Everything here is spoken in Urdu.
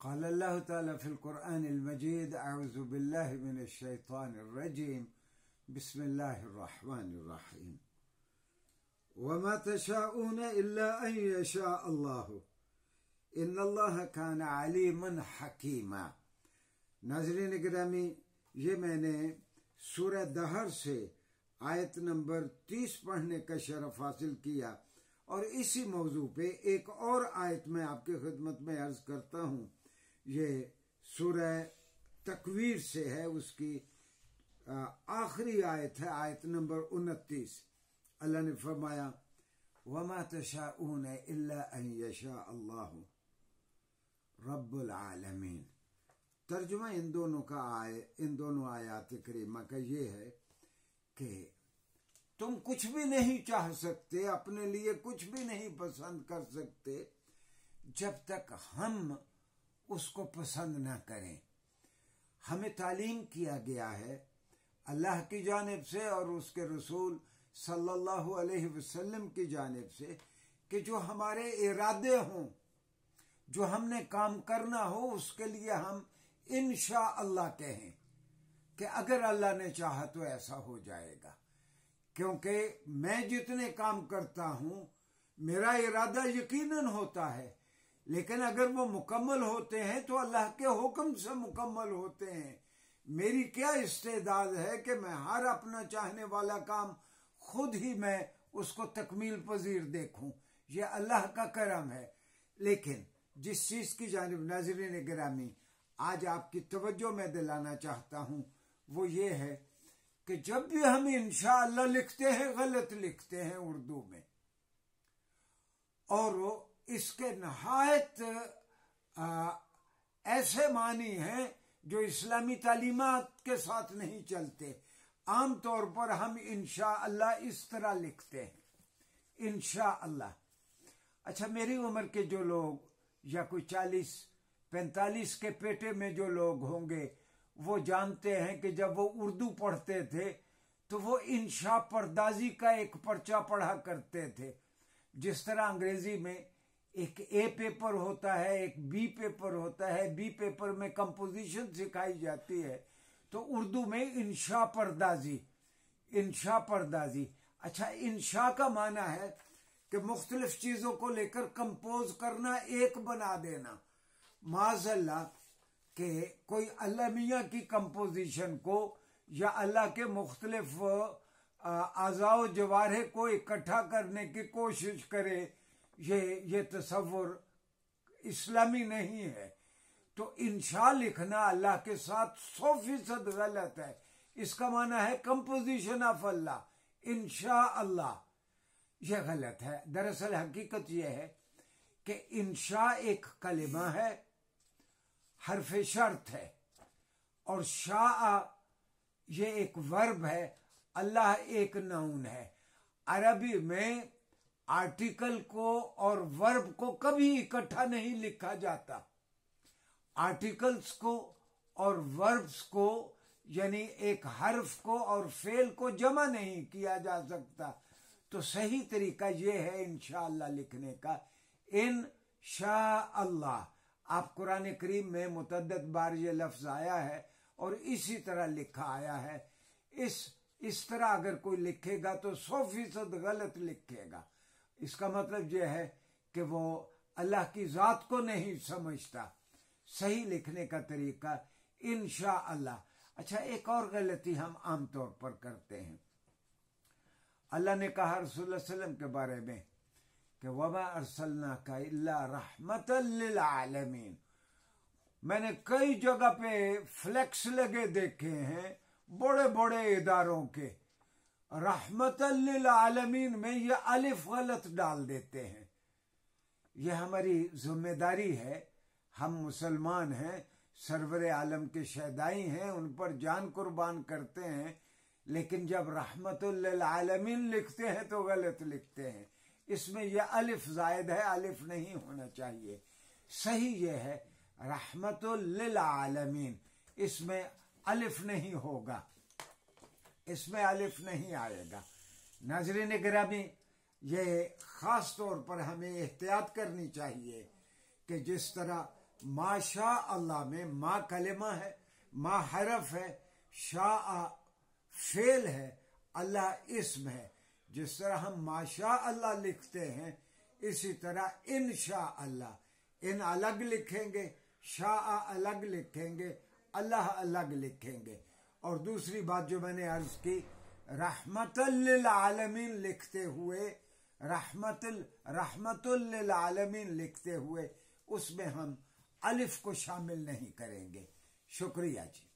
قال الله تعالى في القرآن المجيد: أعوذ بالله من الشيطان الرجيم، بسم الله الرحمن الرحيم، وما تشاءون إلا أن يشاء الله إن الله كان عليما حكيما۔ ناظرین گرامی، یہ میں نے سورہ دہر سے آیت نمبر 30 پڑھنے کا شرف حاصل کیا، اور اسی موضوع پہ ایک اور آیت میں آپ کی خدمت میں عرض کرتا ہوں۔ یہ سورہ تکویر سے ہے، اس کی آخری آیت ہے، آیت نمبر 29۔ اللہ نے فرمایا: وَمَا تَشَاءُونَ إِلَّا أَن يَشَاءَ اللَّهُ رَبُّ الْعَالَمِينَ۔ ترجمہ ان دونوں آیات کریمہ کا یہ ہے کہ تم کچھ بھی نہیں چاہ سکتے، اپنے لیے کچھ بھی نہیں پسند کر سکتے جب تک ہم اس کو پسند نہ کریں۔ ہمیں تعلیم کیا گیا ہے اللہ کی جانب سے اور اس کے رسول صلی اللہ علیہ وسلم کی جانب سے کہ جو ہمارے ارادے ہوں، جو ہم نے کام کرنا ہو، اس کے لیے ہم انشاءاللہ کہیں کہ اگر اللہ نے چاہا تو ایسا ہو جائے گا، کیونکہ میں جتنے کام کرتا ہوں میرا ارادہ یقیناً ہوتا ہے، لیکن اگر وہ مکمل ہوتے ہیں تو اللہ کے حکم سے مکمل ہوتے ہیں۔ میری کیا استعداد ہے کہ میں ہر اپنا چاہنے والا کام خود ہی میں اس کو تکمیل پذیر دیکھوں؟ یہ اللہ کا کرم ہے۔ لیکن جس چیز کی جانب ناظرین گرامی آج آپ کی توجہ میں دلانا چاہتا ہوں وہ یہ ہے کہ جب بھی ہم انشاءاللہ لکھتے ہیں غلط لکھتے ہیں اردو میں، اور اس کے نہایت ایسے معنی ہیں جو اسلامی تعلیمات کے ساتھ نہیں چلتے۔ عام طور پر ہم انشاءاللہ اس طرح لکھتے ہیں، انشاءاللہ۔ اچھا، میری عمر کے جو لوگ یا کوئی 40-45 کے پیٹے میں جو لوگ ہوں گے وہ جانتے ہیں کہ جب وہ اردو پڑھتے تھے تو وہ انشاء پردازی کا ایک پرچہ پڑھا کرتے تھے۔ جس طرح انگریزی میں ایک اے پیپر ہوتا ہے، ایک بی پیپر ہوتا ہے، بی پیپر میں کمپوزیشن سکھائی جاتی ہے، تو اردو میں انشاء پردازی، انشاء پردازی۔ اچھا، انشاء کا معنی ہے کہ مختلف چیزوں کو لے کر کمپوز کرنا، ایک بنا دینا۔ معاذ اللہ کہ کوئی اللہ میاں کی کمپوزیشن کو یا اللہ کے مختلف اعضاء و جوارح کو اکٹھا کرنے کی کوشش کرے، یہ تصور اسلامی نہیں ہے۔ تو انشاء لکھنا اللہ کے ساتھ 100% غلط ہے۔ اس کا معنی ہے کمپوزیشن آف اللہ، انشاء اللہ، یہ غلط ہے۔ دراصل حقیقت یہ ہے کہ انشاء ایک کلمہ ہے، حرف شرط ہے، اور شاء یہ ایک ورب ہے، اللہ ایک نون ہے۔ عربی میں آرٹیکل کو اور ورب کو کبھی اکٹھا نہیں لکھا جاتا۔ آرٹیکلز کو اور وربز کو، یعنی ایک حرف کو اور فعل کو جمع نہیں کیا جا سکتا۔ تو صحیح طریقہ یہ ہے انشاءاللہ لکھنے کا، انشاءاللہ۔ آپ قرآن کریم میں متعدد بار یہ لفظ آیا ہے اور اسی طرح لکھا آیا ہے۔ اس طرح اگر کوئی لکھے گا تو 100% غلط لکھے گا۔ اس کا مطلب یہ ہے کہ وہ اللہ کی ذات کو نہیں سمجھتا۔ صحیح لکھنے کا طریقہ انشاءاللہ۔ اچھا، ایک اور غلطی ہم عام طور پر کرتے ہیں۔ اللہ نے کہا رسول اللہ صلی اللہ علیہ وسلم کے بارے میں کہ وَمَا أَرْسَلْنَاكَ إِلَّا رَحْمَةً لِّلْعَالَمِينَ۔ میں نے کئی جگہ پہ فلیکس لگے دیکھے ہیں بڑے بڑے اداروں کے، رحمتً للعالمین میں یہ الف غلط ڈال دیتے ہیں۔ یہ ہماری ذمہ داری ہے، ہم مسلمان ہیں، سرور عالم کے شہدائی ہیں، ان پر جان قربان کرتے ہیں، لیکن جب رحمت للعالمین لکھتے ہیں تو غلط لکھتے ہیں۔ اس میں یہ الف زائد ہے، الف نہیں ہونا چاہیے۔ صحیح یہ ہے رحمت للعالمین، اس میں الف نہیں ہوگا، اس میں الف نہیں آئے گا۔ ناظرین گرامی، یہ خاص طور پر ہمیں احتیاط کرنی چاہیے کہ جس طرح ماشاء اللہ میں ما کلمہ ہے، ما حرف ہے، شاء فعل ہے، اللہ اسم ہے۔ جس طرح ہم ماشاء اللہ لکھتے ہیں اسی طرح انشاء اللہ، ان الگ لکھیں گے، شاء الگ لکھیں گے، اللہ الگ لکھیں گے۔ اور دوسری بات جو میں نے عرض کی، رحمت للعالمین لکھتے ہوئے، رحمت للعالمین لکھتے ہوئے اس میں ہم الف کو شامل نہیں کریں گے۔ شکریہ جی۔